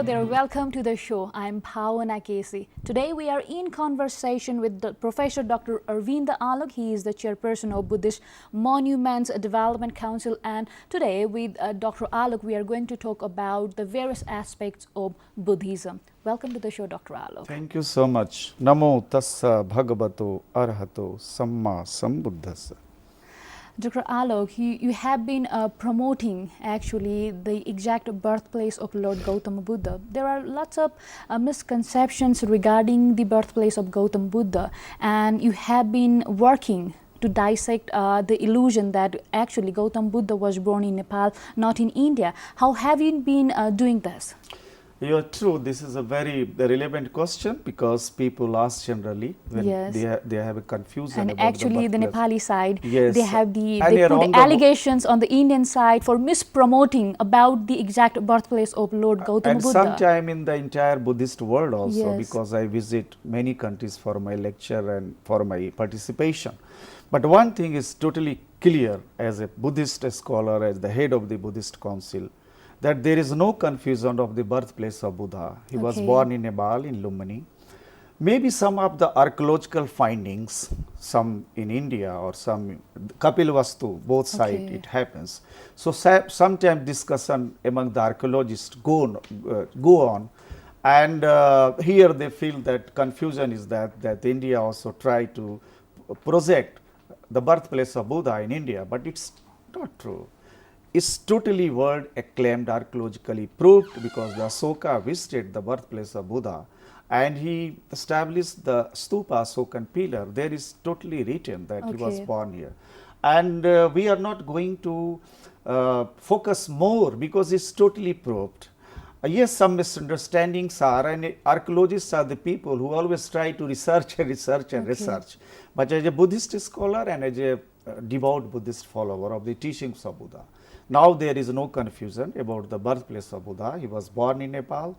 Hello there, welcome to the show. I'm Bhavana Casey. Today we are in conversation with Professor Dr. Arvind Alok. He is the chairperson of Buddhist Monuments Development Council, and today with Dr. Alok we are going to talk about the various aspects of Buddhism. Welcome to the show, Dr. Alok. Thank you so much. Namo tassa bhagavato arahato samma sambuddhassa. Dr. Alok, you have been promoting actually the exact birthplace of Lord Gautama Buddha. There are lots of misconceptions regarding the birthplace of Gautama Buddha, and you have been working to dissect the illusion that actually Gautama Buddha was born in Nepal, not in India. How have you been doing this? You are true. This is a very relevant question because people ask generally when Yes. they have a confusion And about actually the birthplace. Nepali side, Yes. they have they And put around the allegations on the Indian side for mispromoting about the exact birthplace of Lord Gautama and Buddha. sometime in the entire Buddhist world also, Yes. because I visit many countries for my lecture and for my participation. But one thing is totally clear as a Buddhist scholar, as the head of the Buddhist council, that there is no confusion of the birthplace of Buddha. He was Okay. born in Nepal, in Lumani. Maybe some of the archaeological findings, some in India or some Kapilavastu, both sides Okay. it happens. So sometimes discussion among the archaeologists go on, and here they feel that confusion is that India also try to project the birthplace of Buddha in India, but it's not true. It's totally world acclaimed, archaeologically proved, because the Ashoka visited the birthplace of Buddha and he established the stupa, Ashokan pillar. There is totally written that he was Okay. born here. And we are not going to focus more because it's totally proved. Yes, some misunderstandings are, and archaeologists are the people who always try to research and research and Okay. research. But as a Buddhist scholar and as a devout Buddhist follower of the teachings of Buddha, now there is no confusion about the birthplace of Buddha. He was born in Nepal.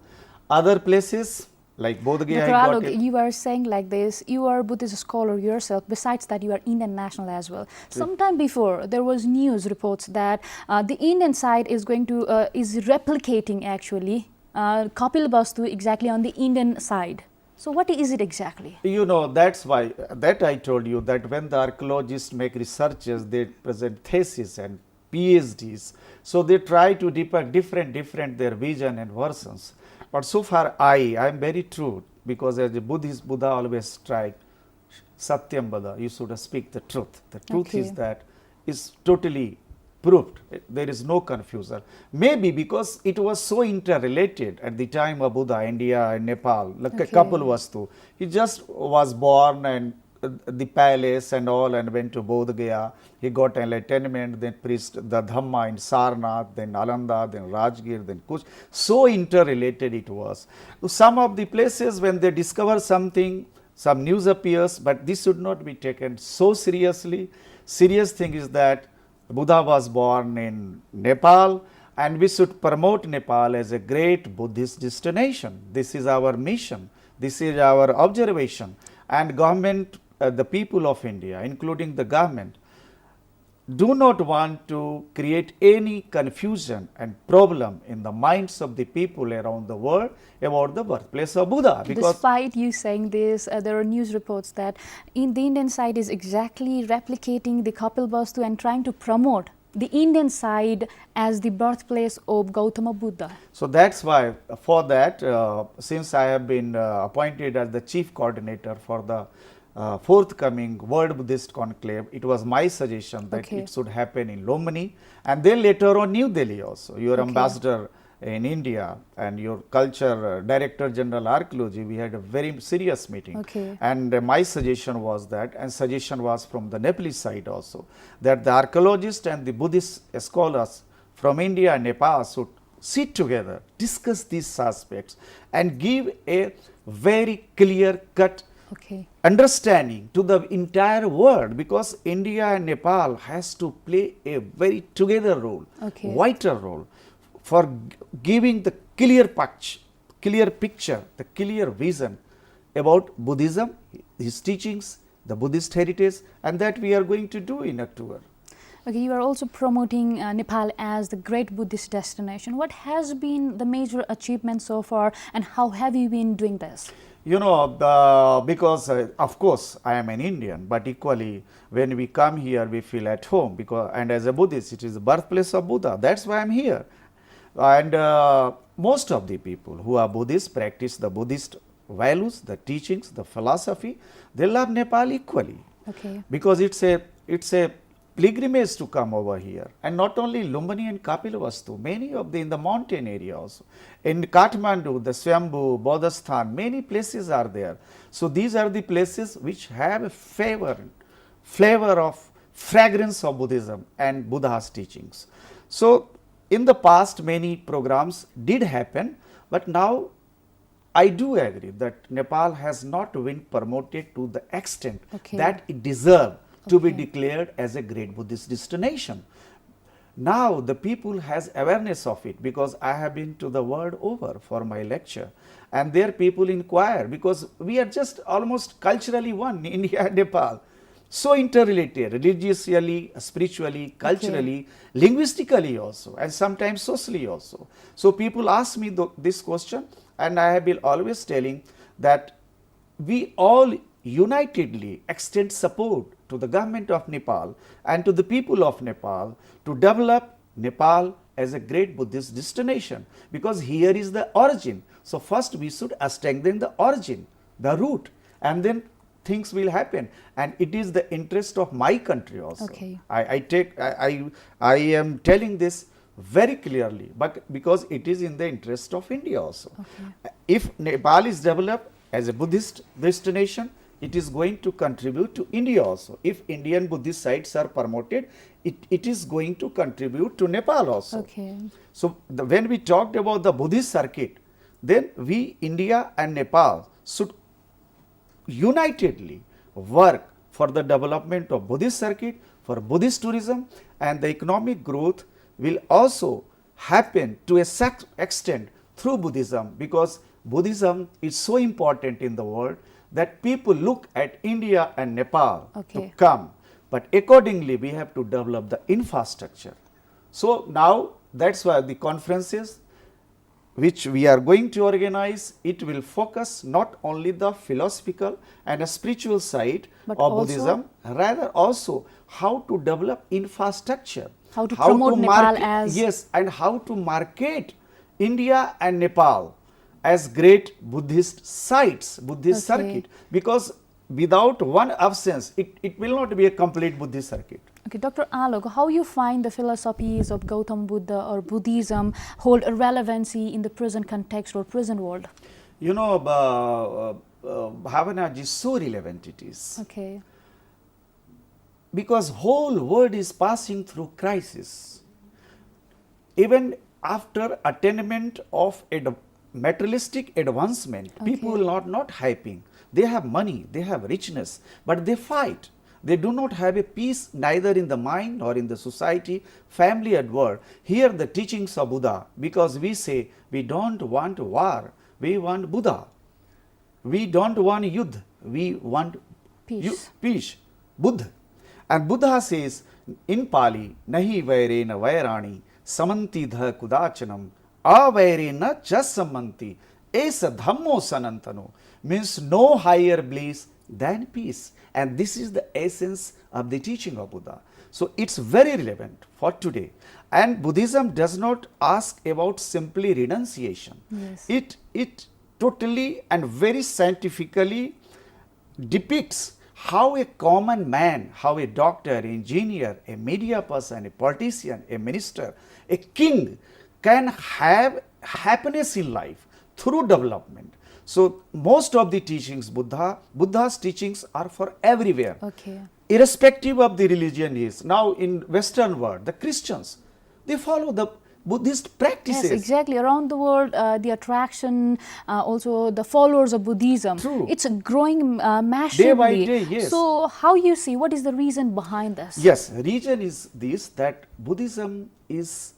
Other places like Bodh Gaya, Dr. he got Alok, it. you are saying like this, you are a Buddhist scholar yourself, besides that you are Indian national as well. Sometime before there was news reports that the Indian side is going to, is replicating actually Kapilavastu exactly on the Indian side. So what is it exactly? You know, that's why, that I told you that when the archaeologists make researches, they present theses and PhDs. So they try to depict different their vision and versions. But so far I am very true, because as a Buddhist, Buddha always tried Satyam Vada, you should speak the truth. The truth is Okay. that is totally proved. There is no confusion. Maybe because it was so interrelated at the time of Buddha, India and Nepal, like a Okay. Kapilavastu. He just was born and the palace and all, and went to Bodh Gaya. He got enlightenment, then preached the Dhamma in Sarnath, then Nalanda, then Rajgir, then Kuch. So interrelated it was. So some of the places when they discover something, some news appears, but this should not be taken so seriously. Serious thing is that Buddha was born in Nepal, and we should promote Nepal as a great Buddhist destination. This is our mission. This is our observation. And government, the people of India, including the government, do not want to create any confusion and problem in the minds of the people around the world about the birthplace of Buddha. Because Despite you saying this, there are news reports that in the Indian side is exactly replicating the Kapilavastu and trying to promote the Indian side as the birthplace of Gautama Buddha. so that's why, for that, since I have been appointed as the chief coordinator for the forthcoming World Buddhist Conclave, it was my suggestion that Okay. it should happen in Lomani, and then later on New Delhi also. Your Okay. ambassador in India and your culture Director General Archaeology, we had a very serious meeting. Okay. And my suggestion was that, and suggestion was from the Nepalese side also, that the archaeologists and the Buddhist scholars from India and Nepal should sit together, discuss these aspects, and give a very clear cut Okay. understanding to the entire world, because India and Nepal has to play a very together role, Okay. vital role for giving the clear picture, the clear vision about Buddhism, his teachings, the Buddhist heritage, and that we are going to do in October. Okay, you are also promoting Nepal as the great Buddhist destination. What has been the major achievement so far, and how have you been doing this? You know, because of course I am an Indian, but equally when we come here we feel at home, because and as a Buddhist it is the birthplace of Buddha. That's why I am here. And most of the people who are Buddhists practice the Buddhist values, the teachings, the philosophy. They love Nepal equally. Okay. Because it's a pilgrimage to come over here, and not only Lumbini and Kapilavastu, many of in the mountain area also. In Kathmandu, the Swambhu, Bodhasthan, many places are there. So these are the places which have a flavor of fragrance of Buddhism and Buddha's teachings. So in the past many programs did happen, but now I do agree that Nepal has not been promoted to the extent Okay. that it deserves to be Okay. declared as a great Buddhist destination. Now the people has awareness of it, because I have been to the world over for my lecture, and there people inquire, because we are just almost culturally one, India and Nepal. So interrelated, religiously, spiritually, culturally, linguistically also, and sometimes socially also. So people ask me this question, and I have been always telling that we all unitedly extend support to the government of Nepal and to the people of Nepal to develop Nepal as a great Buddhist destination, because here is the origin. So first we should strengthen the origin, the root, and then things will happen, and it is the interest of my country also. Okay. I am telling this very clearly, but because it is in the interest of India also. Okay. If Nepal is developed as a Buddhist destination, it is going to contribute to India also. If Indian Buddhist sites are promoted, it is going to contribute to Nepal also. Okay. So when we talked about the Buddhist circuit, then we, India and Nepal, should unitedly work for the development of Buddhist circuit, for Buddhist tourism, and the economic growth will also happen to a extent through Buddhism, because Buddhism is so important in the world that people look at India and Nepal Okay. to come, but accordingly we have to develop the infrastructure. So now that's why the conferences which we are going to organize, it will focus not only the philosophical and a spiritual side But of also Buddhism, rather also how to develop infrastructure, How to promote Nepal as- yes, and how to market India and Nepal as great Buddhist sites, Buddhist Okay. circuit, because without one absence, it will not be a complete Buddhist circuit. Okay, Dr. Alok, how you find the philosophies of Gautam Buddha or Buddhism hold a relevancy in the present context or present world? You know, Bhavana is so relevant it is. Okay. Because whole world is passing through crisis. Even after attainment of materialistic advancement, Okay. people are not hyping. They have money, they have richness, but they fight. They do not have a peace neither in the mind or in the society, family and world. Here the teachings of Buddha, because we say we don't want war, we want Buddha. We don't want yudh, we want Peace. peace, Buddha. And Buddha says in Pali, Nahi vairena vairani, samanti dha kudachanam, avairena chasamanti, esa dhammo sanantano, means no higher bliss than peace. And this is the essence of the teaching of Buddha. So it's very relevant for today. And Buddhism does not ask about simply renunciation. Yes. It totally and very scientifically depicts how a common man, how a doctor, engineer, a media person, a politician, a minister, a king can have happiness in life through development. So most of the teachings, Buddha's teachings are for everywhere. Okay. Irrespective of the religion is. Now in Western world, the Christians, they follow the Buddhist practices. Yes, exactly. Around the world, the attraction, also the followers of Buddhism, True. it's growing massively. Day by day, yes. So how you see, what is the reason behind this? Yes, reason is this, that Buddhism is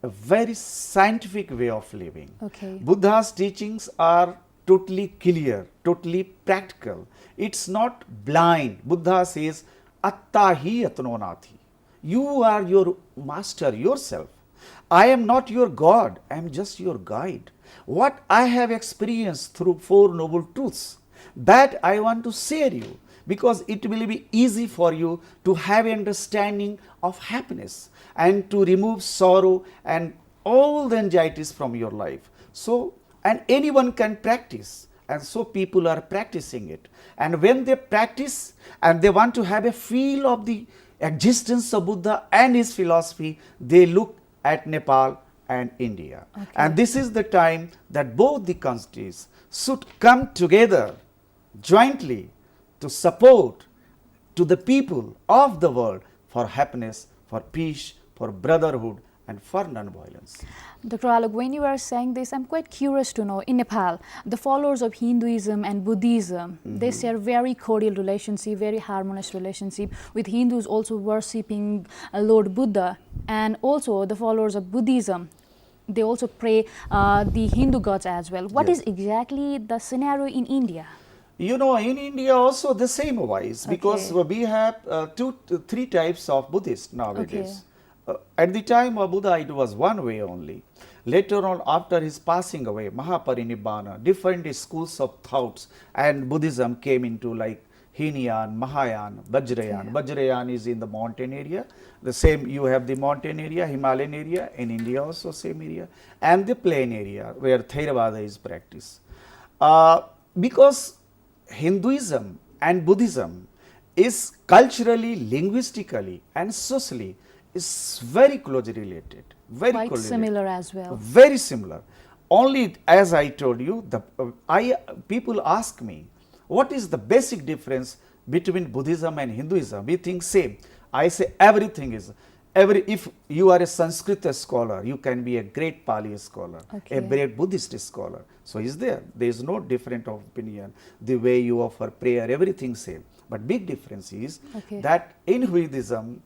a very scientific way of living. Okay. Buddha's teachings are totally clear, totally practical. It's not blind. Buddha says, Atta hi atno nathi. You are your master yourself. I am not your God, I am just your guide. What I have experienced through Four Noble Truths, that I want to share you, because it will be easy for you to have understanding of happiness and to remove sorrow and all the anxieties from your life. So, and anyone can practice, and so people are practicing it. And when they practice and they want to have a feel of the existence of Buddha and his philosophy, they look at Nepal and India. Okay. And this is the time that both the countries should come together jointly to support to the people of the world for happiness, for peace, for brotherhood, and for non-violence. Dr. Alok, when you are saying this, I'm quite curious to know, in Nepal, the followers of Hinduism and Buddhism, they share very cordial relationship, very harmonious relationship, with Hindus also worshipping Lord Buddha, and also the followers of Buddhism, they also pray the Hindu gods as well. What Yes. is exactly the scenario in India? You know, in India also the same wise, because Okay. we have three types of Buddhists nowadays. At the time of Buddha, it was one way only. Later on, after his passing away, Mahaparinibbana, different schools of thoughts and Buddhism came into, like Hinayan, Mahayana, Vajrayana. Yeah. Vajrayana is in the mountain area. The same, you have the mountain area, Himalayan area, in India also same area, and the plain area where Theravada is practiced. Because Hinduism and Buddhism is culturally, linguistically, and socially is very closely related. Very Quite closely similar related. as well. Very similar. Only, as I told you, people ask me, what is the basic difference between Buddhism and Hinduism? We think same. I say everything is. If you are a Sanskrit scholar, you can be a great Pali scholar, Okay. a great Buddhist scholar. So is there. There is no different of opinion. The way you offer prayer, everything same. But big difference is Okay. that in Buddhism,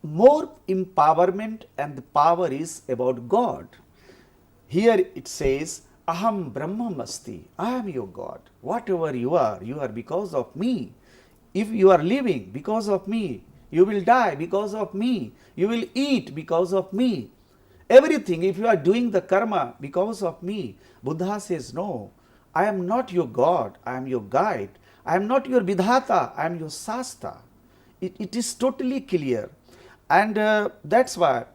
more empowerment and the power is about God. Here it says, Aham Brahmamasti, I am your God. Whatever you are because of me. If you are living, because of me. You will die because of me. You will eat because of me. Everything, if you are doing the karma because of me. Buddha says, no, I am not your God, I am your guide. I am not your Vidhata, I am your Sasta. It is totally clear. And that's why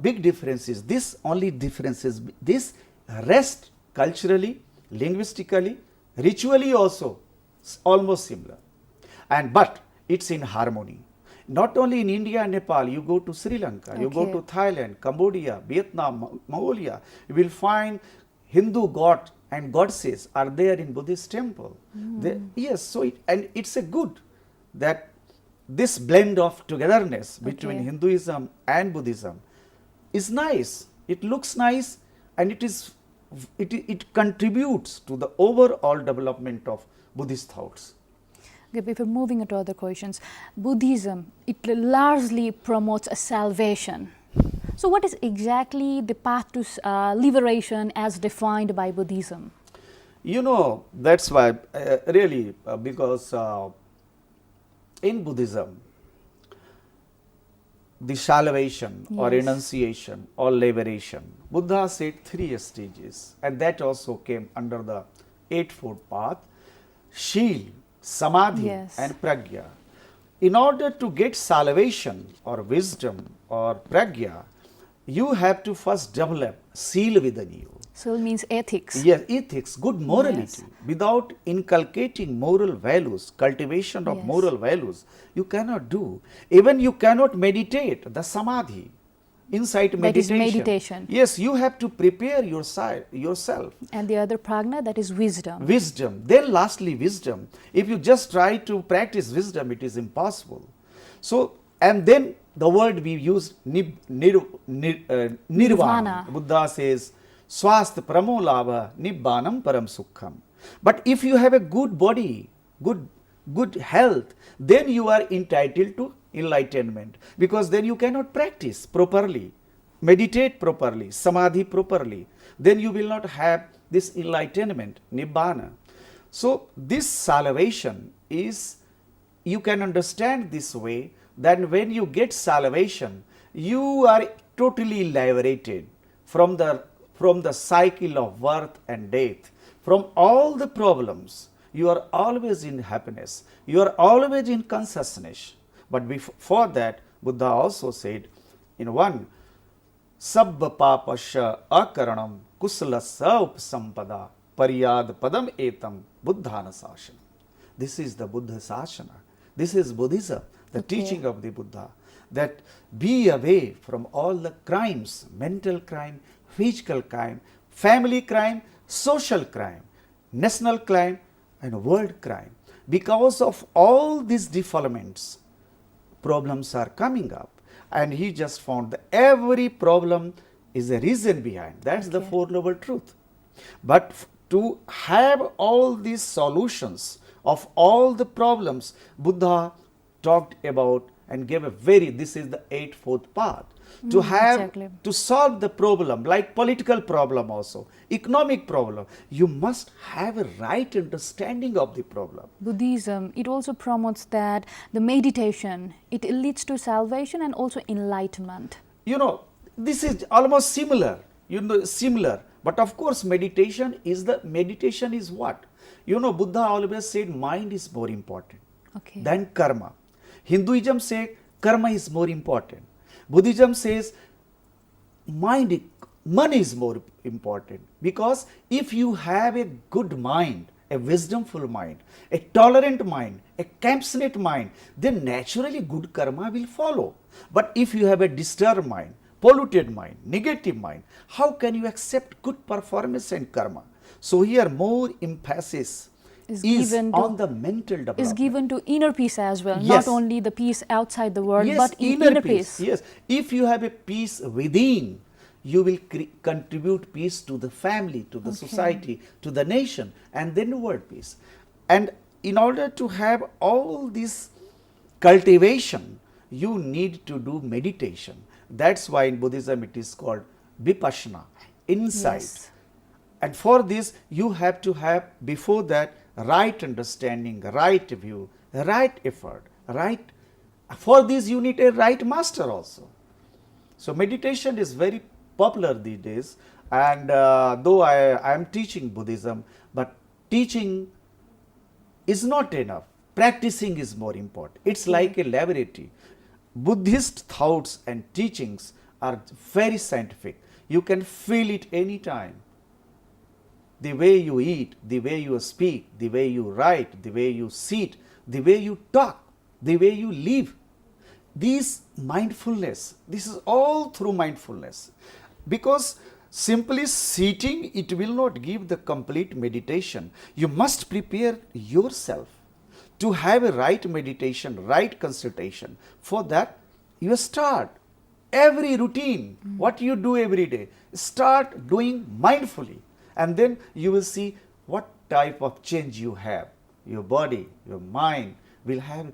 big difference is this, only difference is this, rest culturally, linguistically, ritually also almost similar. And but it's in harmony. Not only in India and Nepal, you go to Sri Lanka, you go Okay. to Thailand, Cambodia, Vietnam, Mongolia, you will find Hindu god and goddesses are there in Buddhist temple. Yes, so it's a good that this blend of togetherness between Okay. Hinduism and Buddhism is nice. It looks nice, and it contributes to the overall development of Buddhist thoughts. Okay, before moving into other questions, Buddhism, it largely promotes a salvation. So what is exactly the path to liberation as defined by Buddhism? You know, that's why really because in Buddhism, the salvation or Yes. renunciation or liberation, Buddha said 3 stages, and that also came under the Eightfold Path: Shil, Samadhi, Yes. and Pragya. In order to get salvation or wisdom or Pragya, you have to first develop Seal within you. Soul means ethics. Yes, ethics, good morality. Yes. Without inculcating moral values, cultivation of Yes. moral values, you cannot do. Even you cannot meditate, the samadhi, insight That is meditation. meditation. Yes, you have to prepare yourself. And the other prajna, that is wisdom. Wisdom. Then lastly, wisdom. If you just try to practice wisdom, it is impossible. So, and then the word we use, nirvana. Nirvana. Buddha says, swast paramo labha nibbanam param sukham. But if you have a good body, good health, then you are entitled to enlightenment, because then you cannot practice properly, meditate properly, samadhi properly. Then you will not have this enlightenment, nibbana. So this salvation is, you can understand this way, then when you get salvation, you are totally liberated from the cycle of birth and death, from all the problems. You are always in happiness. You are always in consciousness. But before that, Buddha also said in one, Sabba papasya akaranam kusalasa upasampada paryad padam etam buddhana sasana. This is the Buddha sasana. This is Buddhism, the teaching of the Buddha, that be away from all the crimes, mental crime, physical crime, family crime, social crime, national crime, and world crime. Because of all these defilements, problems are coming up. And he just found that every problem is a reason behind. That's the Four Noble Truth. But to have all these solutions of all the problems, Buddha talked about and gave a very, this is the eightfold path. To have, to solve the problem, like political problem also, economic problem, you must have a right understanding of the problem. Buddhism, it also promotes that the meditation, it leads to salvation and also enlightenment. You know, this is almost similar, similar. But of course, meditation is what? You know, Buddha always said mind is more important than karma. Hinduism says karma is more important. Buddhism says money is more important, because if you have a good mind, a wisdomful mind, a tolerant mind, a compassionate mind, then naturally good karma will follow. But if you have a disturbed mind, polluted mind, negative mind, how can you accept good performance and karma? So here more emphasis is on the mental development. Is given to inner peace as well, yes. not only the peace outside the world, yes, but inner peace. Yes, if you have a peace within, you will contribute peace to the family, to the society, to the nation, and then world peace. And in order to have all this cultivation, you need to do meditation. That's why in Buddhism it is called vipassana, insight. Yes. And for this, you have to have before that right understanding, right view, right effort, right. For this, you need a right master also. So meditation is very popular these days, and though I am teaching Buddhism, but teaching is not enough. Practicing is more important. It's like a laboratory. Buddhist thoughts and teachings are very scientific. You can feel it anytime. The way you eat, the way you speak, the way you write, the way you sit, the way you talk, the way you live. These mindfulness, this is all through mindfulness. Because simply sitting, it will not give the complete meditation. You must prepare yourself to have a right meditation, right consultation. For that, you start every routine, what you do every day, start doing mindfully. And then you will see what type of change you have. Your body, your mind will have a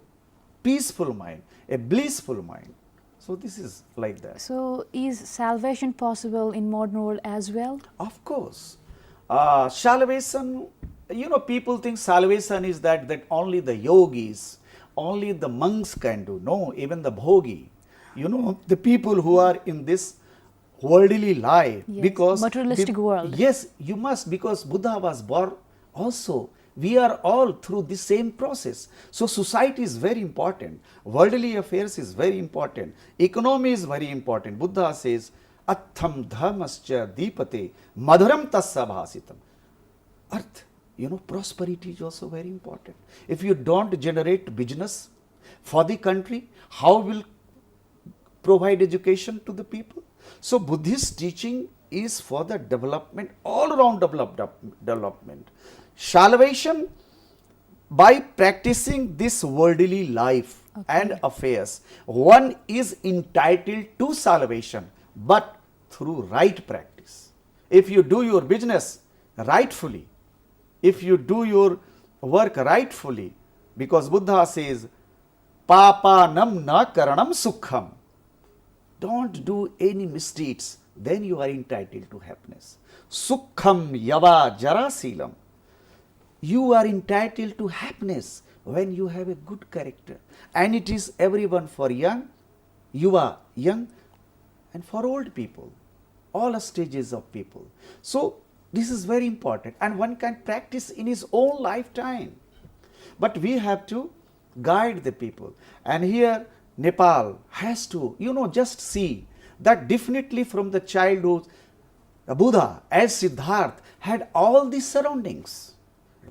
peaceful mind, a blissful mind. So this is like that. So is salvation possible in modern world as well? Of course. Salvation, you know, people think salvation is that only the yogis, only the monks can do. No, even the bhogi, you know, the people who are in this worldly life, yes, because materialistic world. Yes, you must, because Buddha was born also. We are all through the same process. So society is very important. Worldly affairs is very important. Economy is very important. Buddha says, Atham dhammascha dipate madhuram tasya bhasitam. Earth, you know, prosperity is also very important. If you don't generate business for the country, how will provide education to the people? So Buddhist teaching is for the development, all around development. Salvation by practicing this worldly life and affairs. One is entitled to salvation, but through right practice. If you do your business rightfully, if you do your work rightfully, because Buddha says, Papanam na karanam sukham. Don't do any misdeeds, then you are entitled to happiness. Sukham yava jarasilam. You are entitled to happiness when you have a good character. And it is everyone for young, yuva, young, and for old people, all stages of people. So this is very important, and one can practice in his own lifetime. But we have to guide the people. And here Nepal has to, just see that definitely from the childhood, Buddha as Siddhartha had all these surroundings,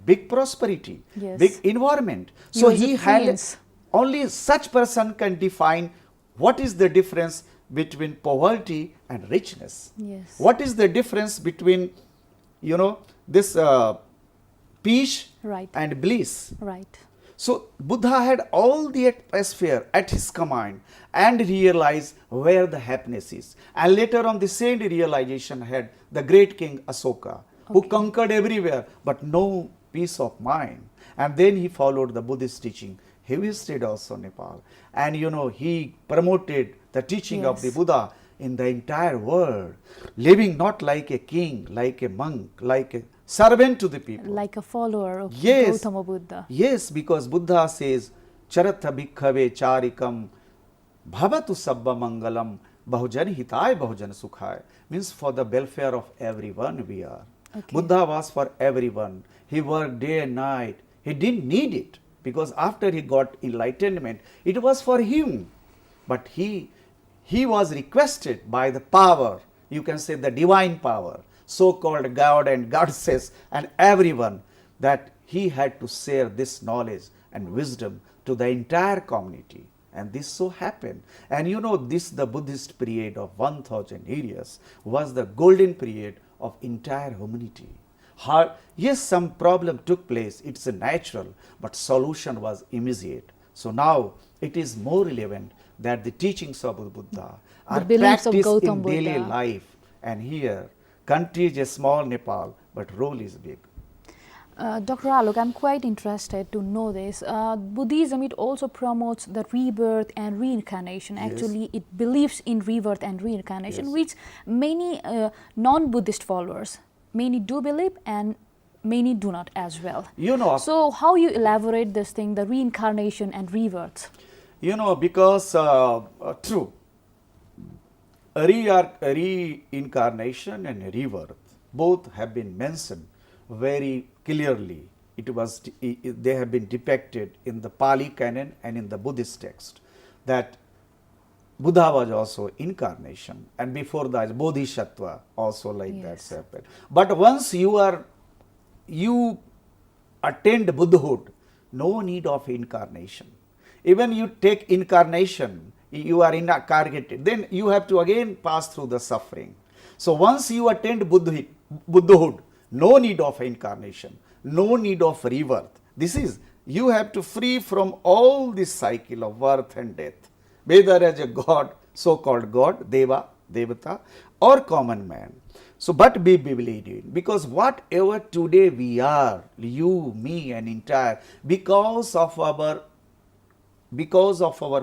big prosperity, Yes. big environment. He So was a he had, prince. only such person can define what is the difference between poverty and richness. Yes. What is the difference between, this peace Right. and bliss. Right. So Buddha had all the atmosphere at his command and realized where the happiness is. And later on the same realization had the great king Asoka, who conquered everywhere but no peace of mind. And then he followed the Buddhist teaching. He visited also Nepal. And he promoted the teaching of the Yes. Buddha in the entire world, living not like a king, like a monk, like a servant to the people. Like a follower of Yes. Gautama Buddha. Yes, because Buddha says, Charatha bhikkhave charikam bhavatu sabba mangalam bahujan hitai bahujan sukhai. Means for the welfare of everyone we are. Okay. Buddha was for everyone. He worked day and night. He didn't need it because after he got enlightenment, it was for him. But he was requested by the power, you can say the divine power, so-called God and goddesses and everyone, that he had to share this knowledge and wisdom to the entire community. And this so happened. And this, the Buddhist period of 1000 years was the golden period of entire humanity. Yes, some problem took place, it's a natural, but solution was immediate. So now it is more relevant that the teachings of the Buddha are beliefs of practiced Gautama in daily Buddha. life. And here, country is a small Nepal, but role is big. Dr. Alok, I'm quite interested to know this. Buddhism, it also promotes the rebirth and reincarnation. Yes. Actually, it believes in rebirth and reincarnation, Yes. which many non-Buddhist followers, many do believe and many do not as well. So how you elaborate this thing, the reincarnation and rebirth? Because true, reincarnation and rebirth both have been mentioned very clearly. They have been depicted in the Pali canon and in the Buddhist text, that Buddha was also incarnation, and before that Bodhisattva also like Yes. that happened. But once you attained Buddhahood, no need of incarnation. Even you take incarnation, you are incarnated, then you have to again pass through the suffering. So once you attained Buddhahood, no need of incarnation, no need of rebirth. This is, you have to free from all this cycle of birth and death, whether as a god, so-called god, deva, devata, or common man. So, but be believed in, because whatever today we are, you, me, and entire, because of our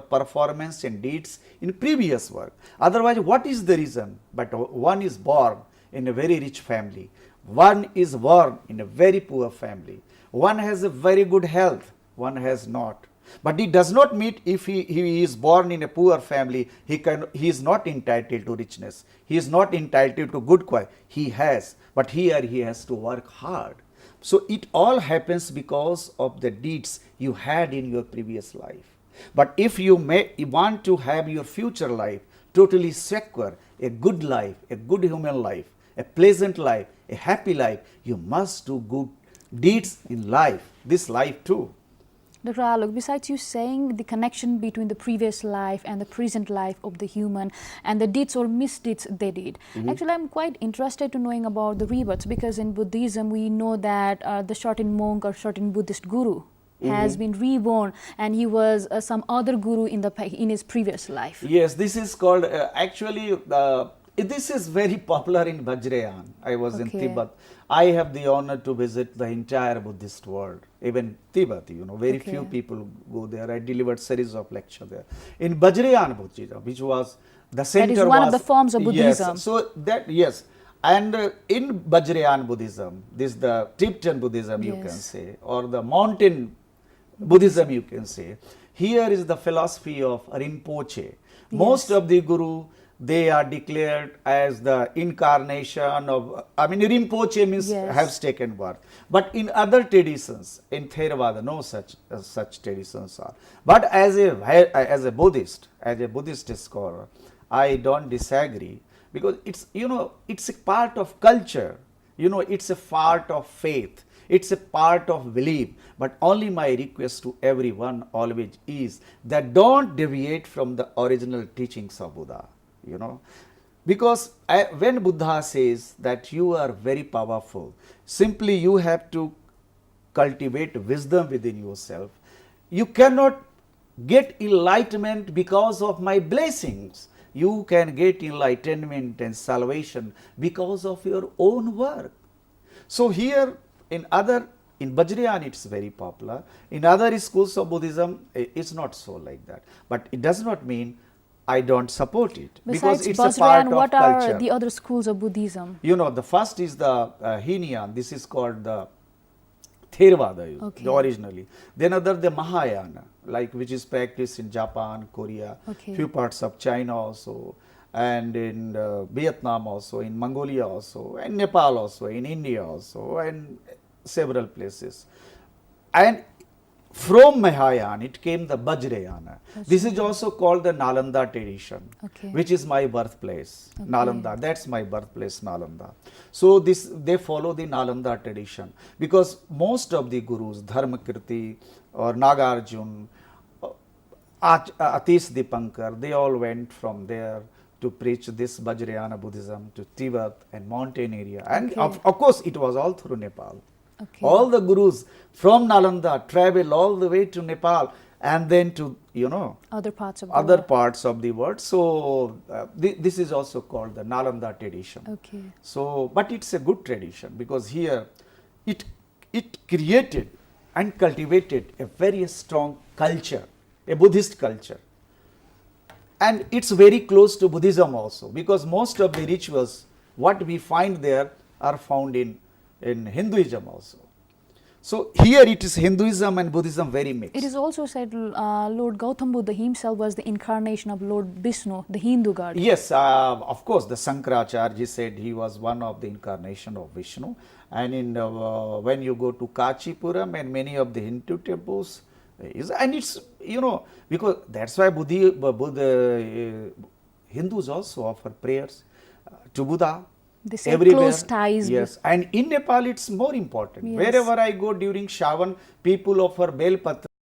performance and deeds in previous work. Otherwise, what is the reason? But one is born in a very rich family, one is born in a very poor family, one has a very good health, one has not. But it does not mean if he is born in a poor family, he is not entitled to richness, he is not entitled to good quality. He has, but here he has to work hard. So it all happens because of the deeds you had in your previous life. But if you want to have your future life totally secure, a good life, a good human life, a pleasant life, a happy life, you must do good deeds in life, this life too. Dr. Alok, besides you saying the connection between the previous life and the present life of the human and the deeds or misdeeds they did, actually I'm quite interested to knowing about the rebirths, because in Buddhism we know that the certain monk or certain Buddhist guru has been reborn and he was some other guru in his previous life. Yes, this is called this is very popular in Vajrayana. I was in Tibet. I have the honor to visit the entire Buddhist world, even Tibet, very few people go there. I delivered series of lecture there. In Vajrayana Buddhism, which was the center, that is one of the forms of Buddhism. Yes, so that, yes. And in Vajrayana Buddhism, this is the Tibetan Buddhism, you can say, or the mountain Buddhism, you can say. Here is the philosophy of Rinpoche. Most of the guru, they are declared as the incarnation of, I mean, Rinpoche means Yes. has taken birth. But in other traditions, in Theravada, no such traditions are. But as a Buddhist, as a Buddhist scholar, I don't disagree, because it's, you know, it's a part of culture, you know, it's a part of faith, it's a part of belief. But only my request to everyone always is that don't deviate from the original teachings of Buddha, you know. Because when Buddha says that you are very powerful, simply you have to cultivate wisdom within yourself. You cannot get enlightenment because of my blessings. You can get enlightenment and salvation because of your own work. So here in Vajrayana it's very popular. In other schools of Buddhism, it's not so like that. But it does not mean I don't support it, because Besides it's a part Vajrayana, of what culture. are the other schools of Buddhism? You know, the first is the Hinayan. This is called the Theravada, Okay. originally. Then other the Mahayana, like which is practiced in Japan, Korea, Okay. few parts of China also, and in Vietnam also, in Mongolia also, and Nepal also, in India also, and several places. And from Mahayana, it came the Vajrayana. This is also called the Nalanda tradition, Okay. which is my birthplace, Okay. Nalanda. That's my birthplace, Nalanda. So they follow the Nalanda tradition, because most of the gurus, Dharmakirti or Nagarjun, Atish Dipankar, they all went from there to preach this Vajrayana Buddhism to Tibet and mountain area. And Okay. of course, it was all through Nepal. Okay. All the gurus from Nalanda travel all the way to Nepal and then to, you know, Other parts of the other world. parts of the world. So this is also called the Nalanda tradition. Okay. So, but it's a good tradition, because here it created and cultivated a very strong culture, a Buddhist culture. And it's very close to Buddhism also, because most of the rituals, what we find there, are found in Hinduism also. So here it is Hinduism and Buddhism very mixed. It is also said Lord Gautam Buddha himself was the incarnation of Lord Vishnu, the Hindu god. Yes, of course, the Sankaracharya said he was one of the incarnation of Vishnu. And in when you go to Kachipuram and many of the Hindu temples, and it's, you know, because that's why Hindus also offer prayers to Buddha. They say Everywhere. close ties. Yes, and in Nepal it's more important. Yes. Wherever I go during Shravan, people offer Bel Patra